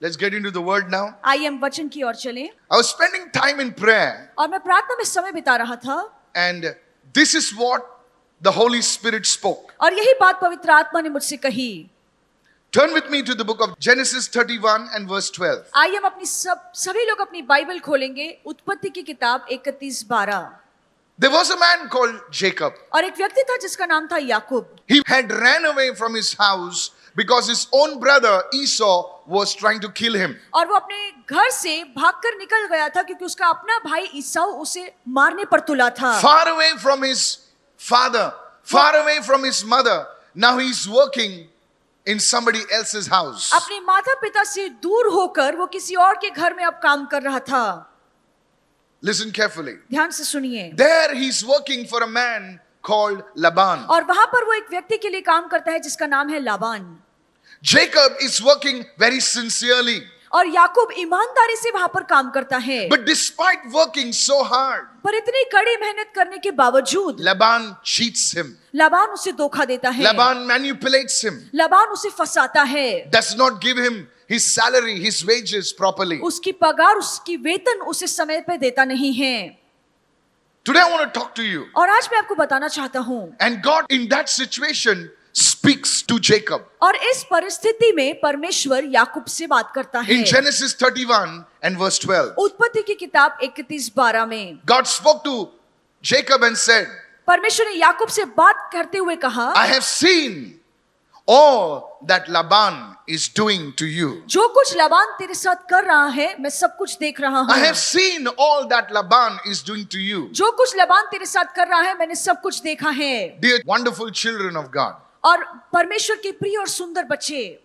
Let's get into the word now. आइए हम वचन की ओर चलें। I was spending time in prayer, और मैं प्रार्थना में समय बिता रहा था and this is what the Holy Spirit spoke. और यही बात पवित्र आत्मा ने मुझसे कही। Turn with me to the book of Genesis 31 and verse 12. आइए हम अपनी सभी लोग अपनी बाइबल खोलेंगे। उत्पत्ति की किताब 31:12। There was a man called Jacob. और एक व्यक्ति था जिसका नाम था याकूब। He had ran away from his house because his own brother Esau was trying to kill him. और वो अपने घर से भागकर निकल गया था क्योंकि उसका अपना भाई ईसाऊ उसे मारने पर तुला था। Far away from his father, far away from his mother. Now he's working in somebody else's house. अपने माता पिता से दूर होकर वो किसी और के घर में अब काम कर रहा था। Listen carefully. ध्यान से सुनिए। There he's working for a man called Laban. और वहां पर वो एक व्यक्ति के लिए काम करता है जिसका नाम है Laban. Jacob is working very sincerely. और याकूब ईमानदारी से वहां पर काम करता है। But despite working so hard, पर इतनी कड़ी मेहनत करने के बावजूद Laban cheats him. लाबान उसे धोखा देता है। Laban manipulates him. लाबान उसे फंसाता है। Does not give him his salary, his wages properly. उसकी पगार, उसकी वेतन उसे समय पे देता नहीं है। Today I want to talk to you. और आज मैं आपको बताना चाहता हूँ। And God in that situation speaks to Jacob. और इस परिस्थिति में परमेश्वर याकूब से बात करता है। In Genesis 31 and verse 12. उत्पत्ति की किताब 31:12 में God spoke to Jacob and said, परमेश्वर ने याकूब से बात करते हुए कहा, I have seen all that Laban is doing to you. जो कुछ लाबान तेरे साथ कर रहा है मैं सब कुछ देख रहा I हूँ। have seen all that Laban is doing to you. जो कुछ लाबान तेरे साथ कर रहा है मैंने सब कुछ देखा है। Dear wonderful children of God, और परमेश्वर के प्रिय और सुंदर बच्चे,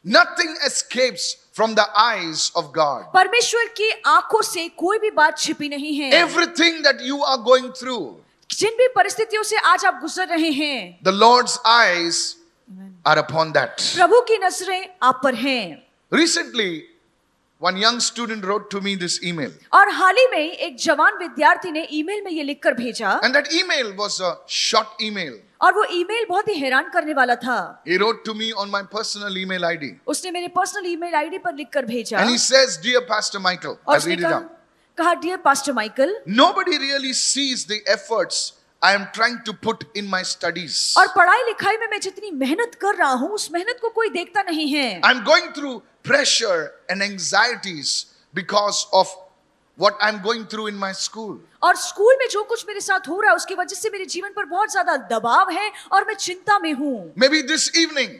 nothing escapes from the eyes of God. परमेश्वर की आंखों से कोई भी बात छिपी नहीं है। Everything that you are going through, जिन भी परिस्थितियों से आज आप गुजर रहे हैं, the Lord's eyes are upon that. प्रभु की नजरें आप पर हैं। Recently, one young student wrote to me this email. और हाल ही में एक जवान विद्यार्थी ने ईमेल में ये लिखकर भेजा, And that email was a short email. और वो ईमेल बहुत ही हैरान करने वाला था। He wrote to me on my personal email ID. उसने मेरे पर्सनल ईमेल आईडी पर लिखकर भेजा And he says, Dear Pastor Michael, और I उसने read it out. कहा dear pastor Michael, Nobody really sees the efforts I am trying to put in my studies. और पढ़ाई लिखाई में मैं जितनी मेहनत कर रहा हूँ उस मेहनत को कोई देखता नहीं है। I'm going through pressure and anxieties because of what I'm going through in my school. और स्कूल में जो कुछ मेरे साथ हो रहा है उसकी वजह से मेरे जीवन पर बहुत ज्यादा दबाव है और मैं चिंता में हूँ। Maybe this evening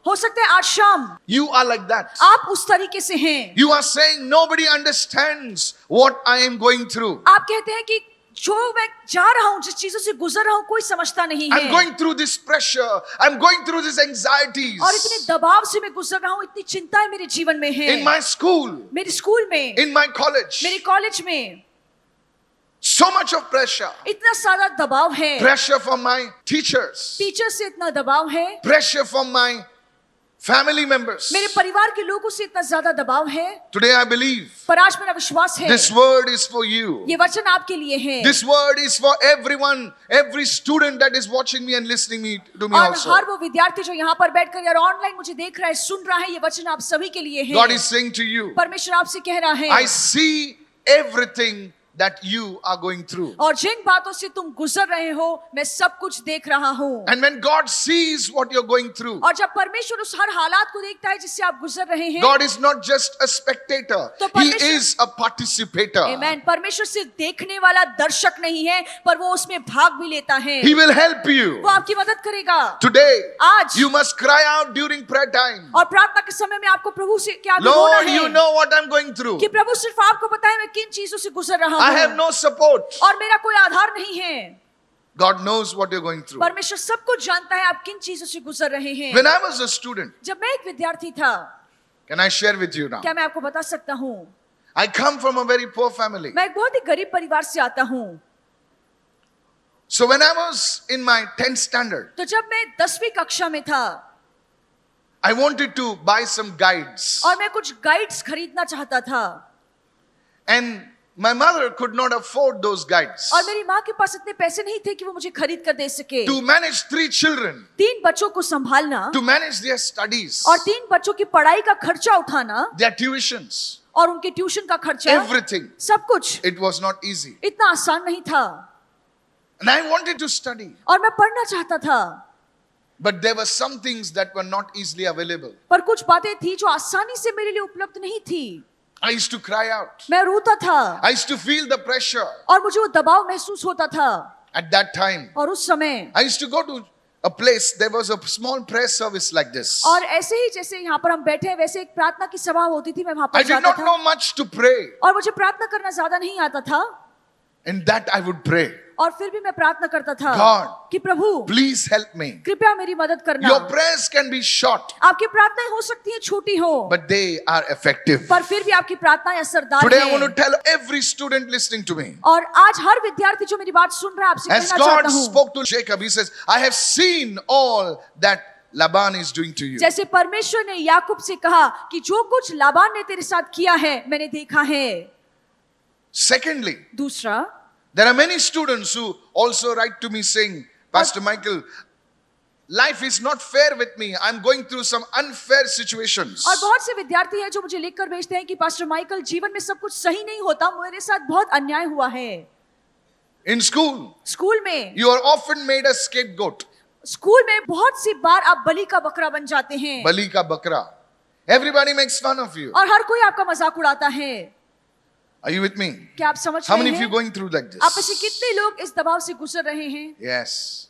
हो सकता है आज शाम you are like that. आप उस तरीके से हैं। You are saying nobody understands what I am going through. आप कहते हैं कि जो मैं जा रहा हूँ, जिस चीजों से गुजर रहा हूँ, कोई समझता नहीं I'm है। going through this pressure. I'm going through these anxieties. और इतने दबाव से मैं गुजर रहा हूँ, इतनी चिंताएं मेरे जीवन में हैं। In my school, मेरे स्कूल में, in my college, मेरे कॉलेज में so much of pressure. इतना सारा दबाव है। Pressure from my teachers. Teacher से इतना दबाव है, Pressure from my family members. मेरे परिवार के लोगों से इतना ज्यादा दबाव है। Today I believe पर आज मेरा विश्वास है this word is for you. ये वचन आपके लिए है। This word is for everyone, every student that is watching me and listening to me और also. हर वो विद्यार्थी जो यहाँ पर बैठकर और ऑनलाइन मुझे देख रहा है, सुन रहा है, ये वचन आप सभी के लिए है। God is saying to you, परमेश्वर आपसे कह रहा है, I see everything that you are going through. और जिन बातों से तुम गुजर रहे हो मैं सब कुछ देख रहा हूँ। And when God sees what you're going through, और जब परमेश्वर उस हर हालात को देखता है जिससे आप गुजर रहे हैं, God is not just a spectator, तो He परमेश्वर- is a participator. आमेन, परमेश्वर सिर्फ देखने वाला दर्शक नहीं है पर वो उसमें भाग भी लेता है। He will help you. वो आपकी मदद करेगा। Today, आज you must cry out during prayer time. और प्रार्थना के समय में आपको प्रभु से क्या रोना Lord, है you know what I'm going through. कि प्रभु सिर्फ आपको पता है मैं किन चीजों से गुजर रहा I have हूँ no support. और मेरा कोई आधार नहीं है। God knows what you're going through. परमेश्वर सब कुछ जानता है आप किन चीजों से गुजर रहे हैं। When I was a student, जब मैं एक विद्यार्थी था, can I share with you now? क्या मैं आपको बता सकता हूँ, I come from a very poor family. मैं एक बहुत ही गरीब परिवार से आता हूँ। So when I was in my 10th standard, तो जब मैं 10वीं कक्षा में था I wanted to buy some guides. और मैं कुछ गाइड्स खरीदना चाहता था, And My mother could not afford those guides. और मेरी माँ के पास इतने पैसे नहीं थे कि वो मुझे खरीद कर दे सके। To manage 3 children, 3 बच्चों को संभालना to manage their studies, और 3 बच्चों की पढ़ाई का खर्चा उठाना their tuitions, और उनके ट्यूशन का खर्चा, everything. सब कुछ It was not easy. इतना आसान नहीं था। And I wanted to study. और मैं पढ़ना चाहता था, But there were some things that were not easily available. पर कुछ बातें थी जो आसानी से मेरे लिए उपलब्ध नहीं थी। I used to cry out. मैं रोता था I used to feel the pressure. और मुझे वो दबाव महसूस होता था। At that time, और उस समय I used to go to a place, there was a small prayer service like this. और ऐसे ही जैसे यहाँ पर हम बैठे हैं वैसे एक प्रार्थना की सभा होती थी, मैं वहां I पर did जाता not था know much to pray. और मुझे प्रार्थना करना ज्यादा नहीं आता था। In that I would pray. और फिर भी मैं प्रार्थना करता था God, कि प्रभु Please help me. कृपया मेरी मदद करना। Your prayers can be short, आपकी प्रार्थनाएं हो सकती हैं छोटी हो, but they are effective. पर फिर भी आपकी प्रार्थनाएं असरदार Today I want to हैं। tell every student listening to me. और आज हर विद्यार्थी जो मेरी बात सुन रहा है आपसे As कहना God चाहता हूँ, spoke to Jacob, he says, I have seen all that Laban is doing to you. जैसे परमेश्वर ने याकूब से कहा कि जो कुछ लाबान ने तेरे साथ किया है मैंने देखा है। Secondly, दूसरा, there are many students who also write to me saying, Pastor Michael, life is not fair with me. I'm going through some unfair situations. और बहुत से विद्यार्थी हैं जो मुझे लिखकर भेजते हैं कि पास्टर माइकल, जीवन में सब कुछ सही नहीं होता, मेरे साथ बहुत अन्याय हुआ है। In school, स्कूल में you are often made a scapegoat. School में बहुत सी बार आप बलि का बकरा बन जाते हैं Bali ka bakra. Everybody makes fun of you. और हर कोई आपका मजाक उड़ाता है। Are you with me? क्या आप समझ How रहे many of you हैं? going through like आप में से this? कितने लोग इस दबाव से गुजर रहे हैं? Yes.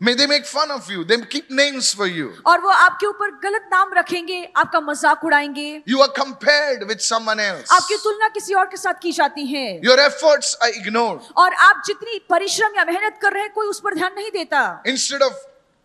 May they make fun of you. They keep names for you. और वो आपके ऊपर गलत नाम रखेंगे, आपका मजाक उड़ाएंगे, You are compared with someone else. आपकी तुलना किसी और के साथ की जाती है Your efforts are ignored. और आप जितनी परिश्रम या मेहनत कर रहे हैं कोई उस पर ध्यान नहीं देता। Instead of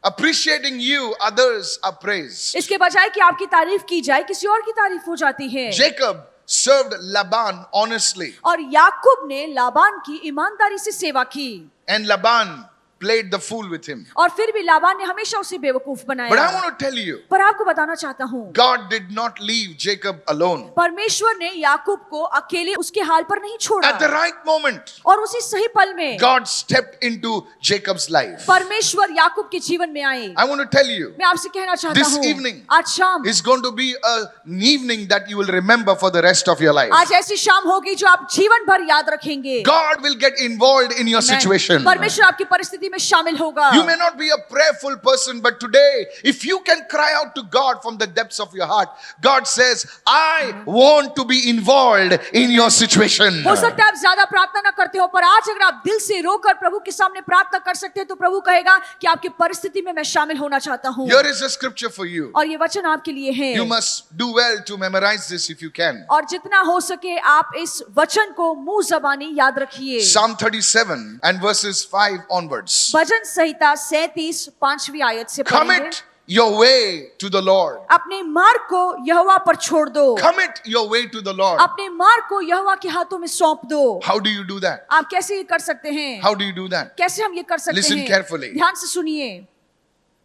appreciating you, others are praised. इसके बजाय कि आपकी तारीफ की जाए किसी और की तारीफ हो जाती है। Jacob served Laban honestly, और याकूब ने लाबान की ईमानदारी से सेवा की and Laban played the fool with him. और फिर भी लाबान ने हमेशा उसे बेवकूफ But I बनाया। want to tell you, पर आपको बताना चाहता हूँ, God did not leave Jacob alone. परमेश्वर ने याकूब को अकेले उसके हाल पर नहीं छोड़ा At the right moment, और उसी सही पल में God stepped into Jacob's life. परमेश्वर याकूब के जीवन में आए। I want to tell you, मैं आपसे कहना चाहता This हूँ, evening आज शाम, it's going to be an evening that you will remember for the rest of your life. आज ऐसी शाम होगी जो आप जीवन भर याद रखेंगे। God will get involved in your situation. परमेश्वर आपकी परिस्थिति में शामिल होगा। You may not be a prayerful person, but today, if you can cry out to God from the depths of your heart, God says, I want to be involved in your situation. हो सकता है आप ज्यादा प्रार्थना ना करते हो, पर आज अगर आप दिल से रोकर प्रभु के सामने प्रार्थना कर सकते हैं तो प्रभु कहेगा कि आपकी परिस्थिति में मैं शामिल होना चाहता हूँ। Here is a scripture for you. और ये वचन आपके लिए है। You must do well to memorize this if you can. और जितना हो सके आप इस वचन को मुंह जबानी याद रखिए। Psalm 37 and verses 5 onwards. भजन संहिता 37 5वीं आयत से पढ़ेंगे। Commit your way to the Lord. अपने मार्ग को यहोवा पर छोड़ दो। Commit your way to the Lord. अपने मार्ग को यहोवा के हाथों में सौंप दो। How do you do that? आप कैसे ये कर सकते हैं? How do you do that? कैसे हम ये कर सकते Listen हैं? carefully. ध्यान से सुनिए।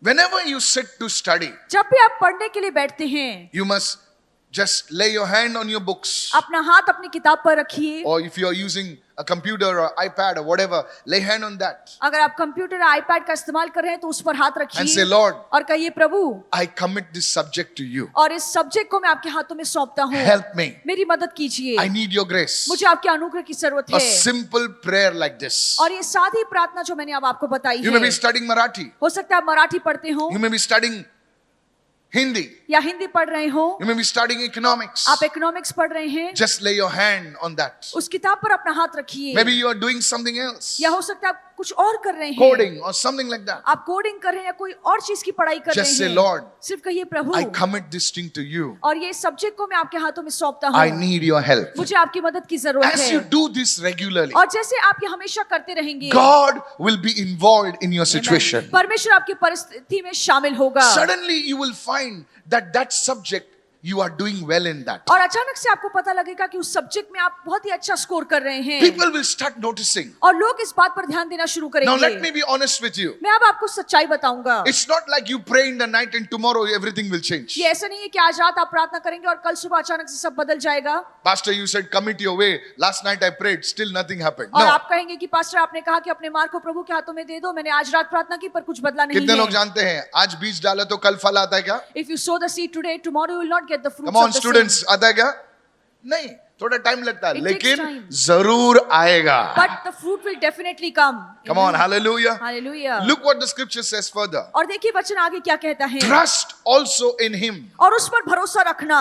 Whenever you sit to study, जब भी आप पढ़ने के लिए बैठते हैं, you must just lay your hand on your books. अपना हाथ अपनी किताब पर रखिए। Or if you are using a computer or iPad or whatever, lay hand on that अगर आप कंप्यूटर या आईपैड का इस्तेमाल कर रहे हैं तो उस पर हाथ and say, रखिए Lord, और कहिए प्रभु, I commit this subject to you. और इस सब्जेक्ट को मैं आपके हाथों में सौंपता हूँ। Help me. मेरी मदद कीजिए। I need your grace. मुझे आपके अनुग्रह की जरूरत A है। simple prayer like this. और ये सादी प्रार्थना जो मैंने अब आपको बताई You may be है, studying Marathi. हो सकता है आप मराठी पढ़ते हो You may be studying Hindi. या हिंदी पढ़ रहे हो, You may be studying economics. आप इकोनॉमिक्स पढ़ रहे हैं, Just lay your hand on that. उस किताब पर अपना हाथ रखिए। Maybe you are doing something else. या हो सकता है आप कुछ और कर रहे हैं, Coding or something like that. आप कोडिंग कर रहे हैं या कोई और चीज की पढ़ाई कर Just say, रहे हैं। Lord, सिर्फ कहिए प्रभु, I commit this thing to you. और ये सब्जेक्ट को मैं आपके हाथों में सौंपता I हूँ। need your help. मुझे आपकी मदद की जरूरत As you है। do this regularly, और जैसे आप ये हमेशा करते रहेंगे, God will be involved in your situation. परमेश्वर आपकी परिस्थिति में शामिल होगा। Suddenly you will find that that subject you are doing well in that. और अचानक से आपको पता लगेगा कि उस सब्जेक्ट में आप बहुत ही अच्छा स्कोर कर रहे हैं People will start noticing. और लोग इस बात पर ध्यान देना शुरू Now let me करेंगे। be honest with you. मैं अब आपको सच्चाई बताऊंगा। It's not like you pray in the night and tomorrow everything will change. ये ऐसा नहीं है कि आज रात आप प्रार्थना करेंगे और कल सुबह अचानक से सब बदल जाएगा। Pastor, you said commit your way. Last night I prayed, still nothing happened. और No. आप कहेंगे कि पास्टर आपने कहा कि अपने मार्ग को प्रभु के हाथों में दे दो, मैंने आज रात प्रार्थना की पर कुछ बदला नहीं कितने लोग है। जानते हैं आज बीज डाला तो कल फल आता है क्या? If you sow the seed today, tomorrow you will not get the fruits Come of on the seed. students, आता है क्या? नहीं, थोड़ा टाइम लगता है, It takes लेकिन time. जरूर आएगा. But the fruit will definitely come. Come on, hallelujah. Hallelujah. Look what the scripture says further. और देखिए वचन आगे क्या कहता है। Trust also in him. और उस पर भरोसा रखना।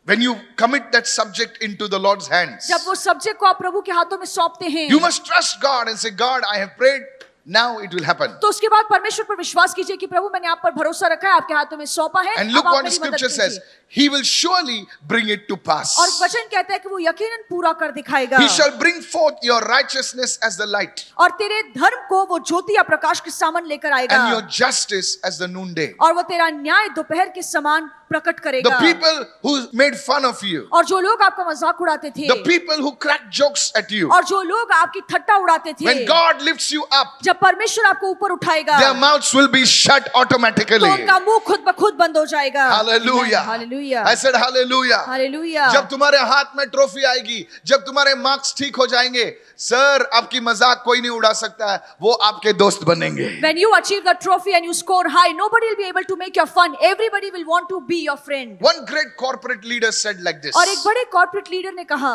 When you commit that subject into the Lord's hands, जब वो सब्जेक्ट को आप प्रभु के हाथों में सौंपते हैं, you must trust God and say, God, I have prayed, now it will happen. तो उसके बाद परमेश्वर पर विश्वास कीजिए कि प्रभु मैंने आप पर भरोसा रखा है, आपके हाथों में सौंपा है। And look अब आप what मेरी मदद scripture says. कीजिए। He will surely bring it to pass. और वचन कहता है कि वो यकीनन पूरा कर दिखाएगा। He shall bring forth your righteousness as the light और तेरे धर्म को वो ज्योति या प्रकाश के समान लेकर आएगा। and your justice as the noonday. और वो तेरा न्याय दोपहर के समान प्रकट The करेगा। people who made fun of you, और जो लोग आपका मजाक उड़ाते थे, the people who cracked jokes at you, और जो लोग आपकी ठट्टा उड़ाते थे, when God lifts you up, जब परमेश्वर आपको ऊपर उठाएगा, their mouths will be shut तो automatically. उनका मुंह खुद ब खुद बंद हो जाएगा। Hallelujah. Hallelujah. I said hallelujah. Hallelujah. जब तुम्हारे हाथ में ट्रॉफी आएगी, जब तुम्हारे मार्क्स ठीक हो जाएंगे, सर आपकी मजाक कोई नहीं उड़ा सकता है, वो आपके दोस्त बनेंगे. When you achieve the trophy and you score high, nobody will be able to make your fun. Everybody will want to be your friend. One great corporate leader said like this, और एक बड़े corporate leader ने कहा,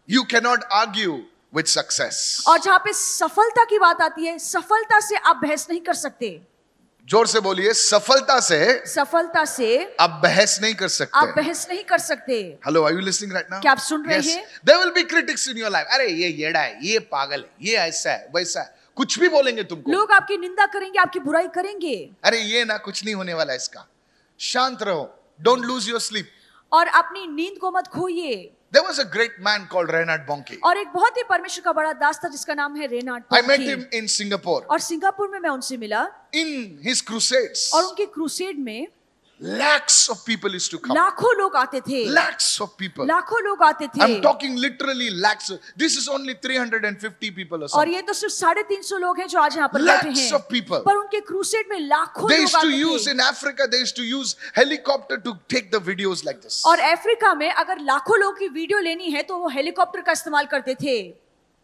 you cannot argue with success. और जहां पे सफलता की बात आती है, सफलता से आप बहस नहीं कर सकते। जोर से बोलिए, सफलता से सफलता से आप बहस नहीं कर आप सकते. बहस नहीं कर सकते। Hello, are you listening right now? क्या आप सुन रहे Yes. हैं? There will be critics in your life. अरे ये येड़ा है, ये पागल है, ये ऐसा है, वैसा है, कुछ भी बोलेंगे तुमको. लोग आपकी निंदा करेंगे, आपकी बुराई करेंगे, अरे ये ना कुछ नहीं होने वाला है इसका. शांत रहो. Don't lose your sleep. और अपनी नींद को मत खोइए। There was a great man called Reinhard Bonnke. और एक बहुत ही परमेश्वर का बड़ा दास था जिसका नाम है Reynard I met Bonke. him in Singapore. और सिंगापुर में मैं उनसे मिला In his crusades, और उनके क्रूसेड में lakhs of people used to come. लाखों लोग आते थे। Lakhs of people. लाखों लोग आते थे। I'm talking literally lakhs. This is only 350 people or और something. ये तो सिर्फ 350 लोग हैं जो आज यहाँ पर बैठे Lakhs हैं। of people. पर उनके क्रूसेड में लाखों They लोग used to आते use थे। in Africa, they used to use helicopter to take the videos like this. और अफ्रीका में अगर लाखों लोग की वीडियो लेनी है तो वो हेलीकॉप्टर का इस्तेमाल करते थे।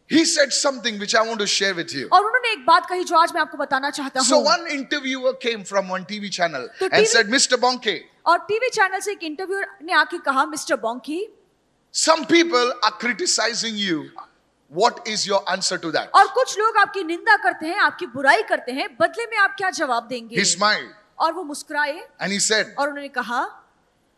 He said something which I want to share with you. और उन्होंने एक बात कही जो आज मैं आपको बताना चाहता So हूँ। one interviewer came from one TV channel तो and TV said, Mr. Bonnke, और टीवी चैनल से एक इंटरव्यू ने आके कहा, mister Bonnke, some people are criticizing you. What is your answer to that? और कुछ लोग आपकी निंदा करते हैं, आपकी बुराई करते हैं, बदले में आप क्या जवाब देंगे? He smiled और वो मुस्कुराए and he said, और उन्होंने कहा,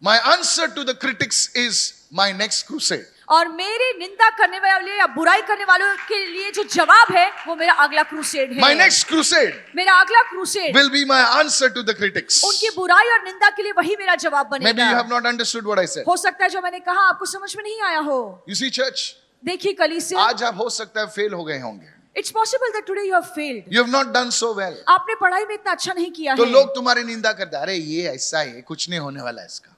my answer to the critics is my next crusade. और मेरी निंदा करने वाले या बुराई करने वालों के लिए जो जवाब है वो मेरा अगला क्रूसेड है। My next crusade मेरा अगला crusade will be my answer to the critics. उनकी बुराई और निंदा के लिए वही मेरा जवाब Maybe you बनेगा। have not understood what I said. हो सकता है जो मैंने कहा आपको समझ में नहीं आया हो। You see, church, देखिए कलीसिया, आज आप हो सकता है फेल हो गए होंगे. It's possible that today you have failed. You have not done so well. आपने पढ़ाई में इतना अच्छा नहीं किया तो है, लोग तुम्हारी निंदा करते हैं, अरे ये ऐसा है, कुछ नहीं होने वाला है इसका.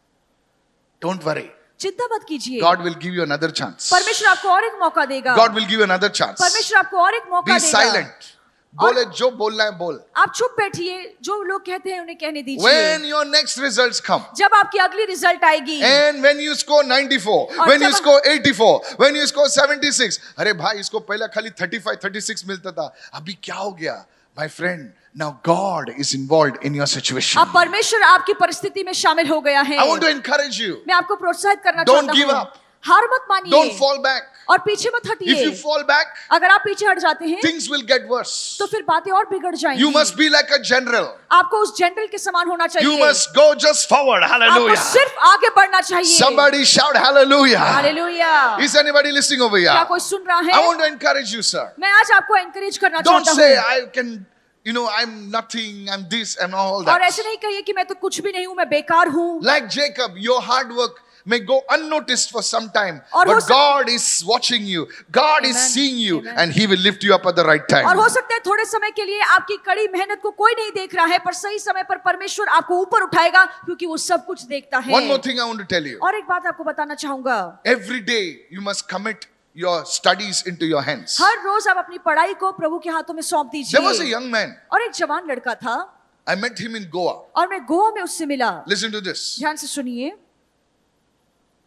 Don't worry. चिंता मत कीजिए, God will give you another chance. परमेश्वर आपको और एक मौका देगा। God will give you another chance. परमेश्वर आपको और एक मौका Be देगा। silent. बोले जो बोलना है बोल. आप चुप बैठिए, जो लोग कहते हैं उन्हें कहने दीजिए। When your next results come, जब आपकी अगली रिजल्ट आएगी and when you score 94, और when you जब- score 84, when you score 76, अरे भाई इसको पहले खाली 35, 36 मिलता था, अभी क्या हो गया? My friend, now God is involved in your situation. अब परमेश्वर आपकी परिस्थिति में शामिल हो गया है। I want to encourage you. मैं आपको प्रोत्साहित करना Don't चाहता give हूँ, up. हार मत मानिए Don't fall back. और पीछे मत If हटिए। you fall back, अगर आप पीछे हट जाते हैं things will get worse. तो फिर बातें और बिगड़ जाएंगी। You must be like a general. आपको उस जनरल के समान होना You चाहिए। must go just forward. आपको Hallelujah. सिर्फ आगे बढ़ना चाहिए। Somebody shout hallelujah. Hallelujah. Is anybody listening over क्या here? कोई सुन रहा I है? want to encourage you, sir. मैं आज आपको एनकरेज करना Don't चाहता say हूँ। I can, I'm nothing, I'm this and all और that. ऐसे नहीं कहिए कि मैं तो कुछ भी नहीं हूँ, मैं बेकार हूँ। Like Jacob, your hard work may go unnoticed for some time, और हो but सक- God is watching you. God is Amen. seeing you, Amen. and He will lift you up at the right और time. हो सकता है थोड़े समय के लिए आपकी कड़ी मेहनत को कोई नहीं देख रहा है, पर सही समय पर परमेश्वर आपको ऊपर उठाएगा, क्योंकि वो सब कुछ देखता है। One more thing I want to tell you. और एक बात आपको बताना चाहूंगा, Every day you must commit your studies into your hands. हर रोज आप अपनी पढ़ाई को प्रभु के हाथों में सौंप There was a दीजिए। young man. और एक जवान लड़का था, I met him in Goa. और मैं गोवा में उससे मिला। Listen to this. ध्यान से सुनिए।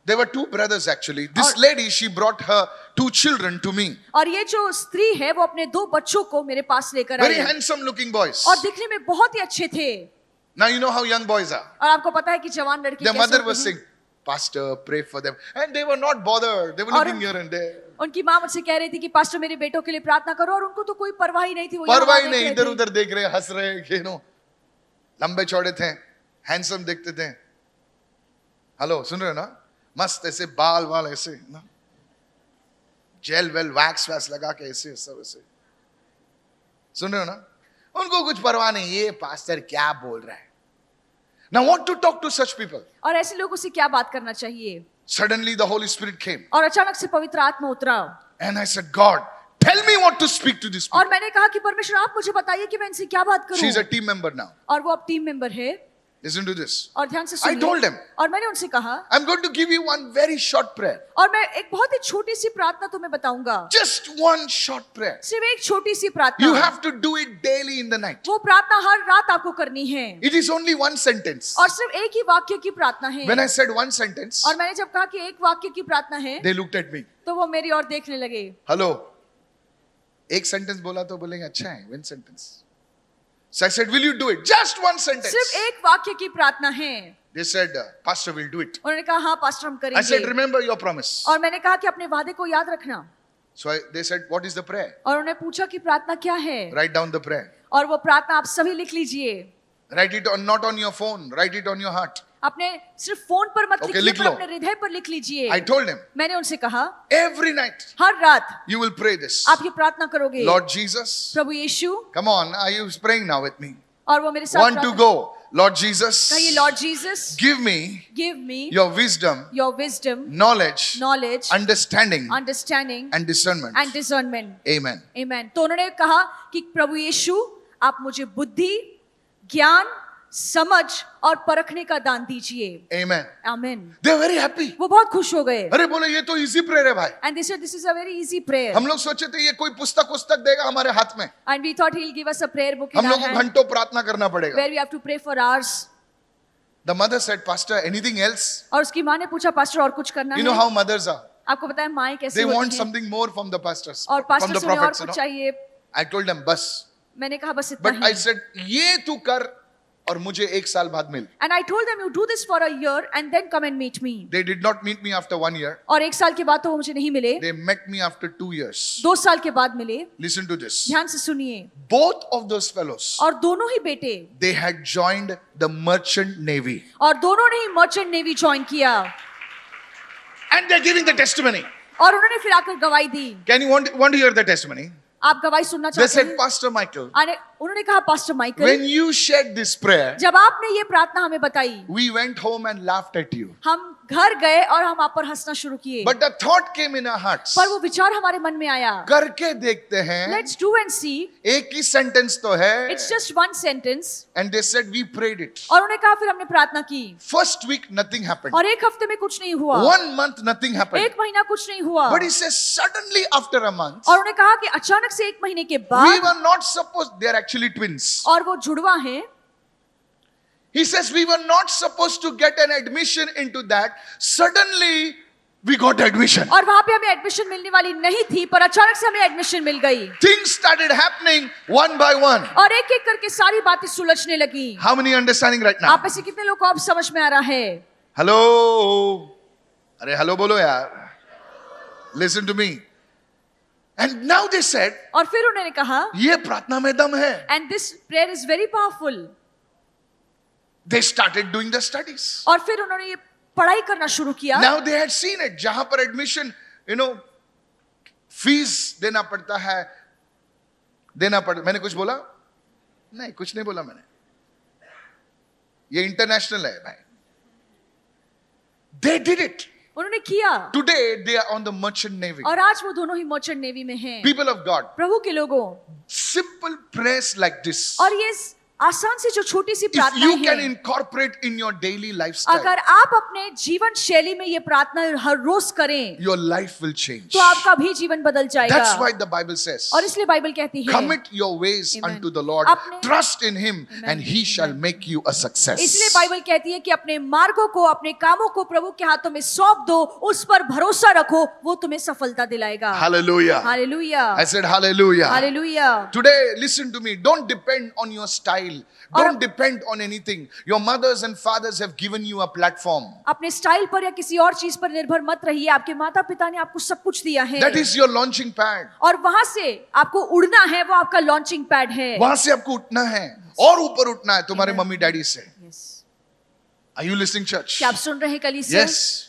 There were two brothers actually. This और- lady, she brought her two children to me. और ये जो स्त्री है वो अपने दो बच्चों को मेरे पास लेकर Very आई, handsome looking boys. और दिखने में बहुत ही अच्छे थे। Now you know how young boys are. और आपको पता है कि जवान लड़के Their कैसे mother होते was हैं? saying, Pastor, pray for them. And they were not bothered. They were और looking here and there. उनकी माँ मुझसे कह रही थी कि पास्टर मेरे बेटों के लिए प्रार्थना करो, और उनको तो कोई परवाह ही नहीं थी। वो यहाँ परवाही वहाँ नहीं, देख इधर रहे थे। उधर देख रहे, हंस रहे, you know. लंबे चौड़े थे, हैंडसम दिखते थे। हेलो, सुन रहे हो ना? मस्त ऐसे बाल वाल ऐसे ना, जेल वेल वैक्स वैक्स लगा के ऐसे सब ऐसे, सुन रहे हो ना? उनको कुछ परवाह नहीं, ये पास्टर क्या बोल रहा है। Now what to talk to such people? और ऐसे लोगों से क्या बात करना चाहिए? Suddenly the Holy Spirit came और अचानक से पवित्र आत्मा उतरा, and I said, God, tell me what to speak to this people. और मैंने कहा कि परमेश्वर आप मुझे बताइए कि मैं इनसे क्या बात करूं। She's a team member now. और वो अब टीम मेंबर है। Listen to this. और ध्यान से I सुनिए। told them, और मैंने उनसे कहा, I'm going to give you one very short prayer. और मैं एक बहुत ही छोटी सी प्रार्थना तुम्हें बताऊंगा। Just one short prayer. सिर्फ एक छोटी सी You प्रार्थना। have to do it daily in the night. वो प्रार्थना हर रात आपको करनी है, It is only one sentence. और सिर्फ एक ही वाक्य की प्रार्थना है। When I said one sentence, और मैंने जब कहा कि एक वाक्य की प्रार्थना है, they looked at me. तो वो मेरी ओर देखने लगे। Hello. एक sentence बोला तो बोलेंगे अच्छा है, one sentence. So I said, will you do it? Just one sentence. सिर्फ एक वाक्य की प्रार्थना है। They said, Pastor, we'll do it. उन्होंने कहा हाँ पास्टर हम I said, करेंगे। remember your promise. और मैंने कहा कि अपने वादे को याद रखना। So they said, what is the prayer? और उन्हें पूछा कि प्रार्थना क्या है, Write down the prayer. और वो प्रार्थना आप सभी लिख लीजिए। Write it on, not on your phone. Write it on your heart. अपने सिर्फ फोन पर मत Okay, लिखिए, लिख पर लो। अपने हृदय पर लिख लीजिए। I told him, मैंने उनसे कहा every night हर रात you will pray this. आप ये प्रार्थना करोगे, Lord Jesus, Prabhu Yeshu, come on, are you praying now with me? और वो मेरे साथ One to प्रार्थना- go. Lord Jesus, कहिए Lord Jesus, give me give me your wisdom, your wisdom, knowledge, knowledge, understanding, understanding and discernment. And discernment. Amen. आमीन। तो उन्होंने कहा कि प्रभु यीशु आप मुझे बुद्धि, ज्ञान, समझ और परखने का दान दीजिए। Amen. आमीन। They are very happy. वो बहुत खुश हो गए। अरे बोले ये तो easy prayer है भाई। And they said this is a very easy prayer, हम लोग सोचे थे ये कोई पुस्तक देगा हमारे हाथ में, and we thought he will give us a prayer book हम इन लोग आवर को हैंड घंटों प्रार्थना करना पड़ेगा। Where we have to pray for hours. The mother said, Pastor, anything else? और उसकी माँ ने पूछा पास्टर और कुछ करना You know है? how mothers are. आपको पता है माएँ कैसे They want होती हैं, something more from the pastors, और from पास्टर the से उन्हें और prophets. You कुछ know? चाहिए। I told them, बस. मैंने कहा बस इतना But I ही। said, ये तू कर और मुझे एक साल बाद मिल. And I told them you do this for a year and then come and meet me. They did not meet me after 1 year. और एक साल के बाद तो वो मुझे नहीं मिले, They met me after 2 years. 2 साल के बाद मिले। Listen to this. ध्यान से सुनिए। Both of those fellows, और दोनों ही बेटे, they had joined the merchant navy. और दोनों ने ही मर्चेंट नेवी ज्वाइन किया, And they're giving the testimony. और उन्होंने फिर आकर गवाही दी। Can you want to hear the testimony? आप गवाही सुनना They चाहते said, हैं? Pastor Michael, उन्होंने कहा pastor Michael, when you shared this prayer, जब आपने ये प्रार्थना हमें बताई, we went home and laughed at you. हम घर गए और हम आप पर हंसना शुरू किए। But the thought came in our hearts. पर वो विचार हमारे मन में आया, करके देखते हैं. लेट्स डू एंड सी। एक ही सेंटेंस तो है. It's just one sentence. And they said we prayed it. और उन्होंने कहा फिर हमने प्रार्थना की, First week nothing happened. और एक हफ्ते में कुछ नहीं हुआ, 1 month nothing happened. एक महीना कुछ नहीं हुआ। But he says suddenly after a month, और उन्होंने कहा कि अचानक से एक महीने के we बाद, were not supposed, they are actually twins. और वो जुड़वा हैं, He says we were not supposed to get an admission into that. Suddenly we got admission. और वहां पे हमें एडमिशन मिलने वाली नहीं थी, पर अचानक से हमें एडमिशन मिल गई, Things started happening one by one. और एक एक करके सारी बातें सुलझने लगी। How many understanding right now? आप में से कितने लोग को अब समझ में आ रहा है? Hello. अरे hello बोलो यार. Listen to me. And now they said, और फिर उन्होंने कहा, ये प्रार्थना में दम है. And this prayer is very powerful. They started doing the studies. और फिर उन्होंने ये पढ़ाई करना शुरू किया। Now they had seen it. जहां पर एडमिशन, फीस देना पड़ता है, मैंने कुछ बोला? नहीं, कुछ नहीं बोला मैंने. ये इंटरनेशनल है भाई. They did it. उन्होंने किया Today they are on the merchant navy. और आज वो दोनों ही मर्चेंट नेवी में हैं। People of God, प्रभु के लोगों, simple prayers like this, और ये आसान सी जो छोटी सी if प्रार्थना you can है, incorporate in your daily lifestyle, अगर आप अपने जीवन शैली में ये प्रार्थना हर रोज करें your life will change. तो आपका भी जीवन बदल जाएगा। That's why the Bible says, और इसलिए बाइबल कहती है, commit your ways Amen. unto the Lord, अपने- trust in Him, Amen. and He shall Amen. make you a success. इसलिए बाइबल कहती है कि अपने मार्गों को, अपने कामों को प्रभु के हाथों में सौंप दो, उस पर भरोसा रखो, वो तुम्हें सफलता दिलाएगा। Hallelujah. Hallelujah, I said hallelujah. Hallelujah. Today, listen to me. Don't depend on your style. और Don't depend on anything. Your mothers and fathers have given you a platform. अपने स्टाइल पर या किसी और चीज पर निर्भर मत रहिए। आपके माता पिता ने आपको सब कुछ दिया है, That is your launching pad. और वहां से आपको उड़ना है, वो आपका लॉन्चिंग पैड है। वहां से आपको उठना है और ऊपर उठना है तुम्हारे Amen. मम्मी डैडी से। Yes. Are you listening, church? क्या आप सुन रहे हैं कलीसिया? Yes.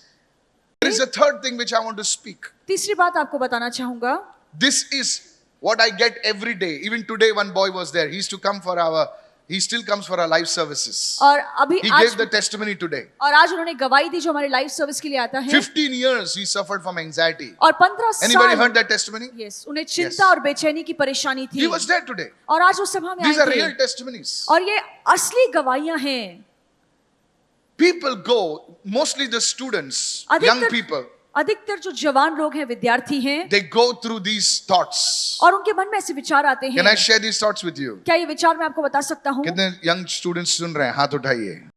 There is a third thing which I want to speak. तीसरी बात आपको बताना चाहूंगा। This is what I get every day. Even today, one boy was there. He used to come for our. He still comes for our live services. और अभी He आज gave the testimony today. और आज उन्होंने गवाही दी जो हमारे live service के लिए आता है। 15 years he suffered from anxiety. और 15 Anybody साल heard that testimony? यस, उन्हें चिंता और बेचैनी की परेशानी थी। He was there today. और आज उस सभा में These आए are थे। real testimonies. और ये असली गवाहियां हैं। People go, mostly the students, young people, अधिकतर जो जवान लोग हैं, विद्यार्थी हैं, they go through these thoughts. और उनके मन में ऐसे विचार आते Can I हैं। share these thoughts with you? क्या ये विचार मैं आपको बता सकता हूँ? कितने young students सुन रहे हैं? हाथ उठाइए.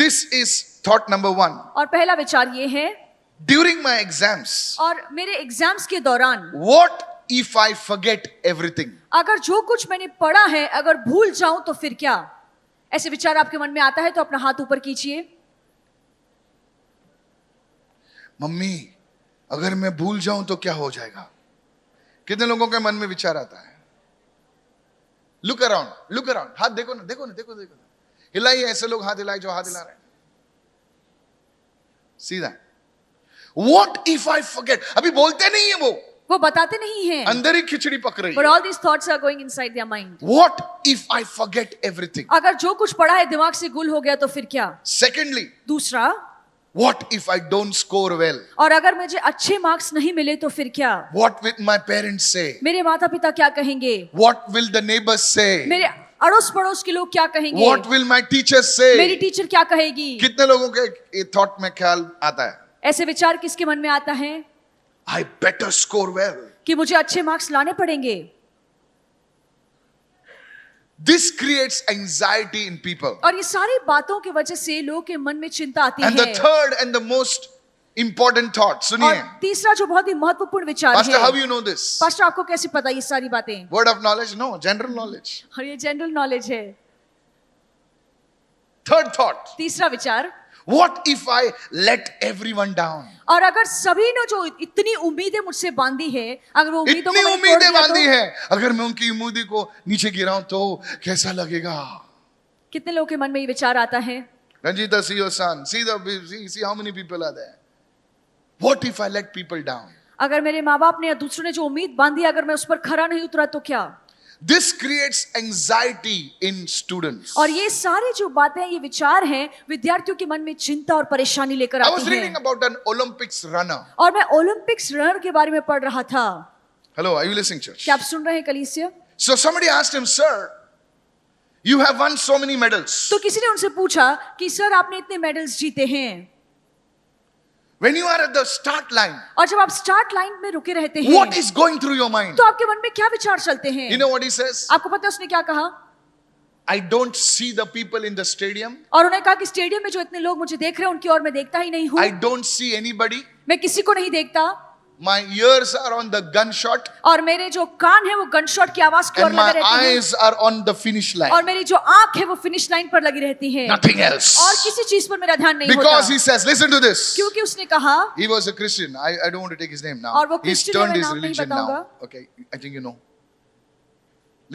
This is thought number 1. और पहला विचार ये है, During my exams, और मेरे एग्जाम्स के दौरान what if I forget everything? अगर जो कुछ मैंने पढ़ा है अगर भूल जाऊं तो फिर क्या? ऐसे विचार आपके मन में आता है तो अपना हाथ ऊपर कीजिए। मम्मी, अगर मैं भूल जाऊं तो क्या हो जाएगा? कितने लोगों के मन में विचार आता है? लुक अराउंड, हाथ देखो ना, देखो। हिलाइए, ऐसे लोग हाथ हिलाए जो हाथ हिला रहे हैं। सीधा। What if I forget? अभी बोलते नहीं है वो बताते नहीं हैं, अंदर ही खिचड़ी पक रही but है। all these thoughts are going inside their mind. What if I forget everything? अगर जो कुछ पढ़ा है दिमाग से गुल हो गया तो फिर क्या? Secondly, दूसरा, what if I don't score well? और अगर मुझे अच्छे मार्क्स नहीं मिले तो फिर क्या? What will my parents say? मेरे माता पिता क्या कहेंगे? What will the neighbors say? मेरे अड़ोस पड़ोस के लोग क्या कहेंगे? What will my teachers मेरी say? टीचर क्या कहेगी? कितने लोगों के ये थॉट में ख्याल आता है? ऐसे विचार किसके मन में आता है I better score well. कि मुझे अच्छे मार्क्स लाने पड़ेंगे? This creates anxiety in people. और ये सारी बातों की वजह से लोगों के मन में चिंता आती And the है। third and the most important thought, और सुनिए. तीसरा जो बहुत ही महत्वपूर्ण विचार Pastor, है, how you know this? Pastor आपको कैसे पता ये सारी बातें? Word of knowledge? No, general knowledge. और ये जनरल नॉलेज है। Third thought. तीसरा विचार, What if I let everyone down? और अगर सभी ने जो इतनी उम्मीदें मुझसे बांधी है, अगर वो उम्मीदों को इतनी मैंने तोड़ उम्मीदें दिया बांधी तो हैं, अगर मैं उनकी उम्मीदी को नीचे गिराऊं तो कैसा लगेगा? कितने लोगों के मन में ये विचार आता है? Ranjita, see your son. See how many people are there. What if I let people down? अगर मेरे माँ बाप ने या दूसरों ने जो उम्मीद बांधी अगर मैं उस पर खरा नहीं उतरा तो क्या? This creates anxiety in students. और ये सारी जो बातें ये विचार हैं विद्यार्थियों के मन में चिंता और परेशानी लेकर I was आती reading हैं। about an Olympics runner. और मैं ओलंपिक्स रनर के बारे में पढ़ रहा था। Hello, are you listening, church? क्या आप सुन रहे हैं कलीसिया? So somebody asked him, sir, you have won so many medals. तो किसी ने उनसे पूछा कि सर आपने इतने मेडल्स जीते हैं, When you are at the start line, और जब आप स्टार्ट लाइन में रुके रहते हैं what is going through your mind? तो आपके मन में क्या विचार चलते हैं? You know what he says? आपको पता है उसने क्या कहा? I don't see the people in the stadium. और उन्होंने कहा कि स्टेडियम में जो इतने लोग मुझे देख रहे हैं उनकी ओर मैं देखता ही नहीं हूँ, I don't see anybody. मैं किसी को नहीं देखता, My ears are on the gunshot और मेरे जो कान है वो गनशॉट की आवाज की ओर and लगे my रहते हैं, eyes are on the finish line. और मेरी जो आंख है वो फिनिश लाइन पर लगी रहती है, Nothing else. और किसी चीज पर मेरा ध्यान नहीं Because होता। he says, listen to this. क्योंकि उसने कहा, He was a Christian. I don't want to take his name now. और वो He's Christian है, turned मैं his नाम नहीं religion now. बताऊंगा। Okay, I think you know.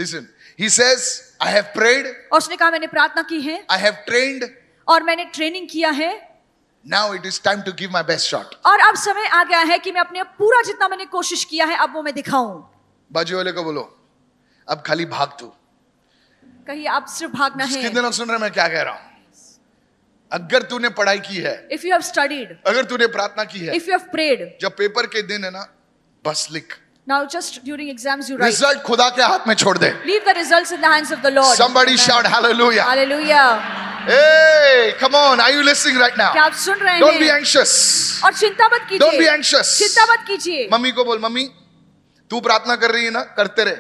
Listen, he says, I have prayed, और उसने कहा मैंने प्रार्थना की है I have trained. और मैंने ट्रेनिंग किया है, Now it is time to give my best shot. और अब समय आ गया है कि मैं अपने पूरा जितना मैंने कोशिश किया है अब वो मैं दिखाऊं। बाजू वाले को बोलो, अब खाली भाग तू. कहीं आप सिर्फ भागना है। कितने लोग सुन रहे हैं मैं क्या कह रहा हूं? अगर तूने पढ़ाई की है, if you have studied, अगर तूने प्रार्थना की है, if you have prayed, जब पेपर के दिन है ना, बस लिख, now just during exams you write. Result खुदा के हाथ में छोड़ दे. Leave the results in the hands of the Lord. Somebody Amen. shout hallelujah. Hallelujah. Hey, come on, are you listening right now? क्या आप सुन रहे Don't be हैं? anxious. और चिंता मत कीजिए. Don't be anxious. चिंता मत कीजिए. मम्मी को बोल, मम्मी तू प्रार्थना कर रही है ना, करते रहे,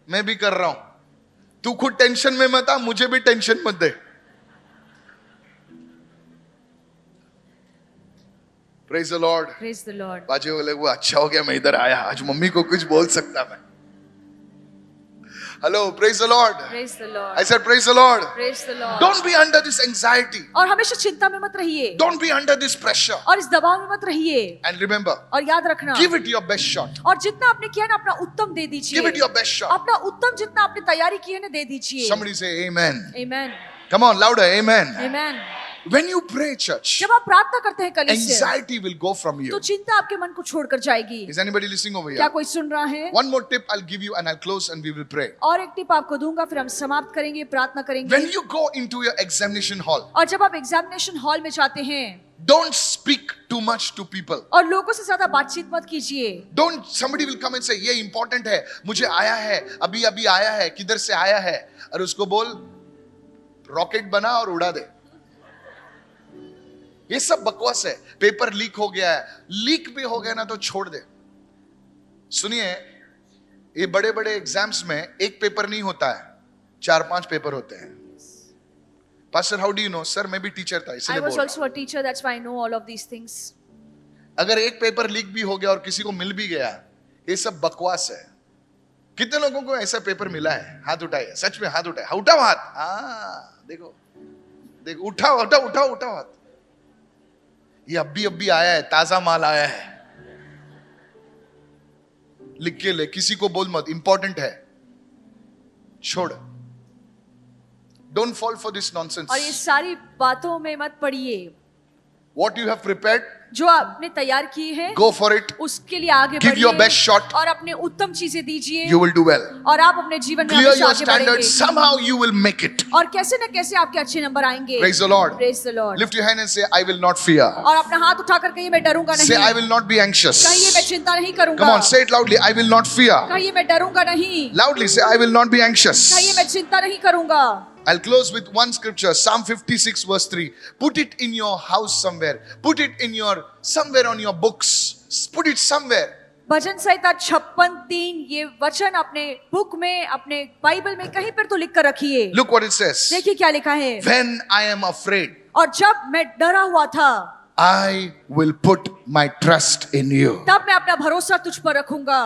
मैं भी कर रहा हूं. तू खुद टेंशन में मत आ, मुझे भी टेंशन मत दे. Praise the Lord. Praise the Lord. बाजे बोले वो अच्छा हो गया मैं इधर आया, आज मम्मी को कुछ बोल सकता मैं. Hello, praise the Lord. Praise the Lord. I said praise the Lord. Praise the Lord. Don't be under this anxiety. और हमेशा चिंता में मत रहिए. Don't be under this pressure. और इस दबाव में मत रहिए. And remember, और याद रखना. give it your best shot. और जितना आपने किया ना अपना उत्तम दे दीजिए. Give it your best shot. अपना उत्तम जितना आपने तैयारी की है ना दे दीजिए. Somebody say amen. Amen. Come on, louder, amen. Amen. When you pray, church, जब आप प्रार्थना करते हैं कलीसिया से, anxiety will go from तो you. चिंता आपके मन को छोड़कर जाएगी. Is anybody listening over क्या here? कोई सुन रहा है? One more tip I'll give you and I'll close and we will pray. और एक टिप आपको दूंगा फिर हम समाप्त करेंगे प्रार्थना करेंगे. When you go into your examination hall, और जब आप एग्जामिनेशन हॉल में जाते हैं don't speak too much to people. और लोगों से ज्यादा बातचीत मत कीजिए. Don't, somebody will come and say, ये important है, मुझे आया है, अभी अभी आया है, किधर से आया है, और उसको बोल रॉकेट बना और उड़ा दे. ये सब बकवास है. पेपर लीक हो गया है, लीक भी हो गया ना तो छोड़ दे. सुनिए, ये बड़े बड़े एग्जाम्स में एक पेपर नहीं होता है, 4-5 पेपर होते हैं. Pastor, how do you know? Sir मैं भी टीचर था I इसलिए was बोल रहा also a teacher, that's why I know all of these things. हूं. अगर एक पेपर लीक भी हो गया और किसी को मिल भी गया, ये सब बकवास है. कितने लोगों को ऐसा पेपर मिला है? हाथ उठाइए, सच में हाथ उठाए. उठाओ हाथ. हाँ, देखो देखो, उठाओ उठाओ उठाओ उठाओ हाथ. ये अभी आया है, ताजा माल आया है. लिख के ले, किसी को बोल मत, इंपॉर्टेंट है. छोड़. Don't fall for this nonsense. और ये सारी बातों में मत पड़िए. व्हाट यू हैव प्रिपेयर्ड, जो आपने तैयार की है गो फॉर इट. उसके लिए आगे Give your best बढ़िए shot. और अपने उत्तम चीजें दीजिए You will do well. और आप अपने जीवन में Clear हमेशा your आगे standards. बढ़ेंगे Somehow you will make it. और कैसे न कैसे आपके अच्छे नंबर आएंगे. Praise the Lord. Praise the Lord. Lift your hand and say, I will not fear. और अपना हाथ उठाकर कहिए मैं डरूंगा Say, I नहीं. will not be anxious. कहिए मैं चिंता नहीं करूंगा. Come on, say it loudly. I will not fear. कहिए मैं डरूंगा नहीं. Loudly say, I will not be anxious. कहिए मैं चिंता नहीं करूंगा. I'll close with one scripture, Psalm 56 verse 3. Put it in your house somewhere. Put it in your, somewhere on your books. Put it somewhere. भजन संहिता 56:3 ये वचन अपने book में, अपने बाइबल में कहीं पर तो लिख कर रखिए. Look what it says. देखिए क्या लिखा है. When I am afraid, और जब मैं डरा हुआ था I will put my trust in you. तब मैं अपना भरोसा तुझ पर रखूंगा.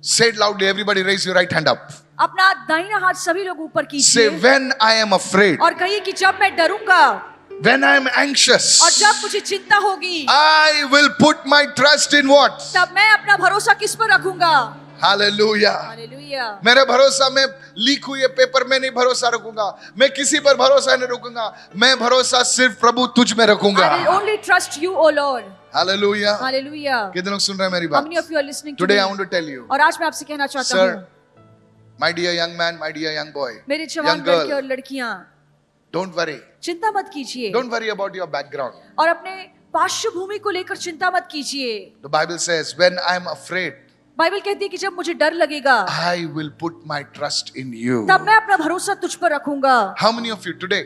Say it loudly. Everybody raise your right hand up. अपना दाहिना हाथ सभी लोग ऊपर Say, कीजिए when I am afraid, और कहिए कि जब मैं डरूंगा when I am anxious, और जब मुझे चिंता होगी I will put my trust in what? तब मैं अपना भरोसा किस पर रखूंगा. Hallelujah. हालेलुया. मेरे भरोसा में लीक हुए पेपर में नहीं भरोसा रखूंगा. मैं किसी पर भरोसा नहीं रखूंगा. मैं भरोसा सिर्फ प्रभु तुझ में रखूंगा. I will only trust you, O Lord. Hallelujah. Hallelujah. कितने लोग सुन रहे हैं मेरी How many बात? of you are listening to Today I me? want to tell you, और आज मैं आपसे कहना चाहता sir, हूँ my dear young man, my dear young boy, मेरे young जवान लड़के और girl, लड़कियां, don't worry. चिंता मत कीजिए Don't worry about your background. और अपने पार्श्वभूमि को लेकर चिंता मत कीजिए. The Bible says, when I am afraid, Bible कहती है कि जब मुझे डर लगेगा I will put my trust in you. तब मैं अपना भरोसा तुझ पर रखूंगा. How many of you today,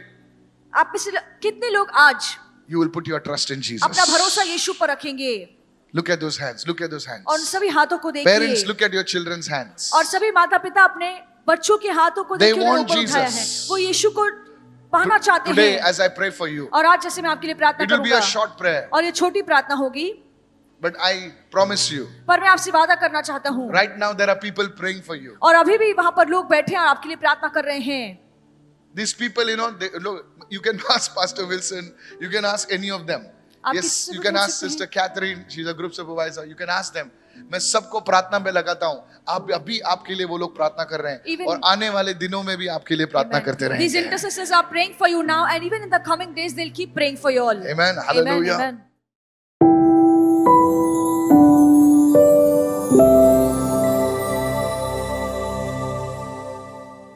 आप में से कितने लोग आज you will put your trust in Jesus? अपना भरोसा यीशु पर रखेंगे. Look at those hands. Look at those hands. और सभी हाथों को Parents, देखिए look at your children's hands. और सभी माता पिता अपने बच्चों के हाथों को They देखिए उन्होंने want ऊपर उठाया है. Jesus. वो यीशु को पाना चाहते Today, हैं. as I pray for you, और आज जैसे मैं आपके लिए प्रार्थना it will be a करूंगा short prayer, और ये छोटी प्रार्थना होगी but I promise you, पर मैं आपसे वादा करना चाहता हूँ right now there are people praying for you. और अभी भी वहां पर लोग बैठे हैं और आपके लिए प्रार्थना कर रहे हैं. These people, you know, look, you can ask Pastor Wilson, you can ask any of them. आप Yes, किसी से you भी can पूछ ask सकते Sister हैं. Catherine, she's a group supervisor. You can ask them. मैं सबको प्रार्थना में लगाता हूँ. आप अभी आपके लिए वो लोग प्रार्थना कर रहे हैं Even- और आने वाले दिनों में भी आपके लिए प्रार्थना करते These रहेंगे. intercessors are praying for you now and even in the coming days they'll keep praying for you all. Amen. Hallelujah. Amen.